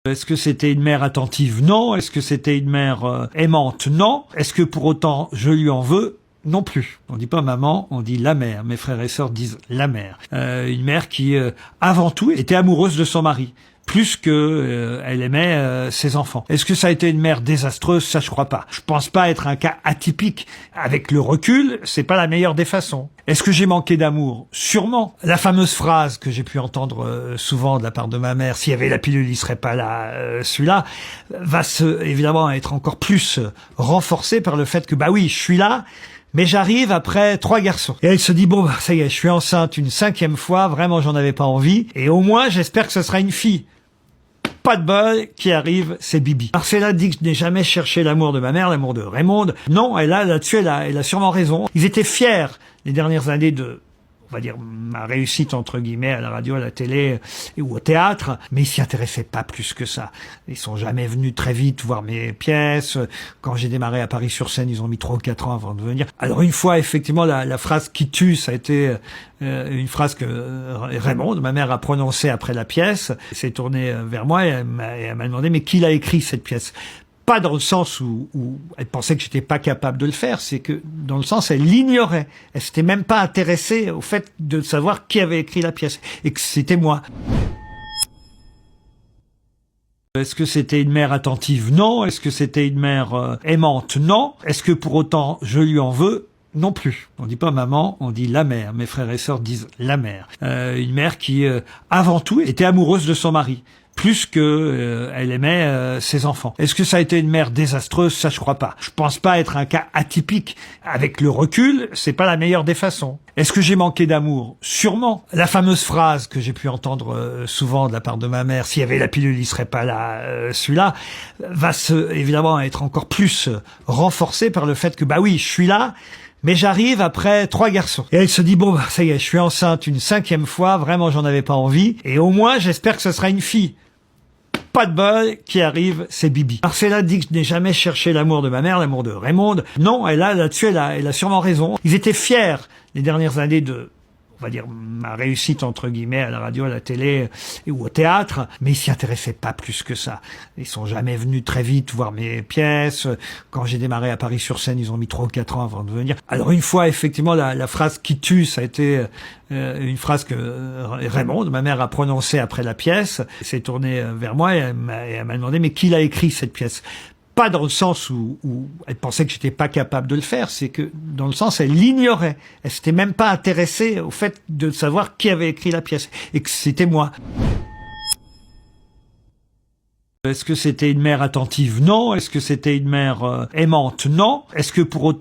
Est-ce que c'était une mère attentive? Non. Est-ce que c'était une mère aimante? Non. Est-ce que pour autant je lui en veux? Non plus. On dit pas maman, on dit la mère. Mes frères et sœurs disent la mère. Une mère qui, avant tout, était amoureuse de son mari. Plus que elle aimait ses enfants. Est-ce que ça a été une mère désastreuse? Ça, je crois pas. Je pense pas être un cas atypique. Avec le recul, c'est pas la meilleure des façons. Est-ce que j'ai manqué d'amour? Sûrement. La fameuse phrase que j'ai pu entendre souvent de la part de ma mère, s'il y avait la pilule, il serait pas là, celui-là, va évidemment être encore plus renforcé par le fait que, bah oui, je suis là, mais j'arrive après 3 garçons. Et elle se dit, bon, bah, ça y est, je suis enceinte une 5e fois, vraiment j'en avais pas envie, et au moins j'espère que ce sera une fille. Pas de bol, qui arrive, c'est Bibi. Marcella dit que je n'ai jamais cherché l'amour de ma mère, l'amour de Raymond. Non, là-dessus, elle a sûrement raison. Ils étaient fiers, les dernières années, de, on va dire, ma réussite, entre guillemets, à la radio, à la télé ou au théâtre, mais ils s'y intéressaient pas plus que ça. Ils sont jamais venus très vite voir mes pièces. Quand j'ai démarré à Paris-sur-Seine, ils ont mis 3 ou 4 ans avant de venir. Alors une fois, effectivement, la phrase qui tue, ça a été une phrase que Raymond, ma mère, a prononcée après la pièce. Elle s'est tournée vers moi et elle m'a demandé, mais qui l'a écrit, cette pièce? Pas dans le sens où elle pensait que j'étais pas capable de le faire, c'est que dans le sens elle l'ignorait. Elle s'était même pas intéressée au fait de savoir qui avait écrit la pièce et que c'était moi. Est-ce que c'était une mère attentive? Non. Est-ce que c'était une mère aimante? Non. Est-ce que pour autant je lui en veux? Non plus. On dit pas maman, on dit la mère. Mes frères et sœurs disent la mère. Une mère qui, avant tout, était amoureuse de son mari. Plus que elle aimait ses enfants. Est-ce que ça a été une mère désastreuse? Ça, je crois pas. Je pense pas être un cas atypique. Avec le recul, c'est pas la meilleure des façons. Est-ce que j'ai manqué d'amour? Sûrement. La fameuse phrase que j'ai pu entendre souvent de la part de ma mère, s'il y avait la pilule, il serait pas là, celui-là, va évidemment être encore plus renforcé par le fait que, bah oui, je suis là, mais j'arrive après 3 garçons. Et elle se dit, bon, bah, ça y est, je suis enceinte une 5e fois, vraiment j'en avais pas envie, et au moins j'espère que ce sera une fille. Pas de bol, qui arrive, c'est Bibi. Marcella dit que je n'ai jamais cherché l'amour de ma mère, l'amour de Raymond. Non, là-dessus, elle a sûrement raison. Ils étaient fiers, les dernières années, de, on va dire, ma réussite, entre guillemets, à la radio, à la télé ou au théâtre, mais ils s'y intéressaient pas plus que ça. Ils sont jamais venus très vite voir mes pièces. Quand j'ai démarré à Paris-sur-Seine, ils ont mis 3 ou 4 ans avant de venir. Alors une fois, effectivement, la phrase qui tue, ça a été une phrase que Raymond, ma mère, a prononcée après la pièce. Elle s'est tournée vers moi et elle m'a demandé, mais qui l'a écrit, cette pièce? Pas dans le sens où elle pensait que j'étais pas capable de le faire, c'est que dans le sens elle l'ignorait. Elle s'était même pas intéressée au fait de savoir qui avait écrit la pièce et que c'était moi. Est-ce que c'était une mère attentive? Non. Est-ce que c'était une mère aimante? Non. Est-ce que pour autant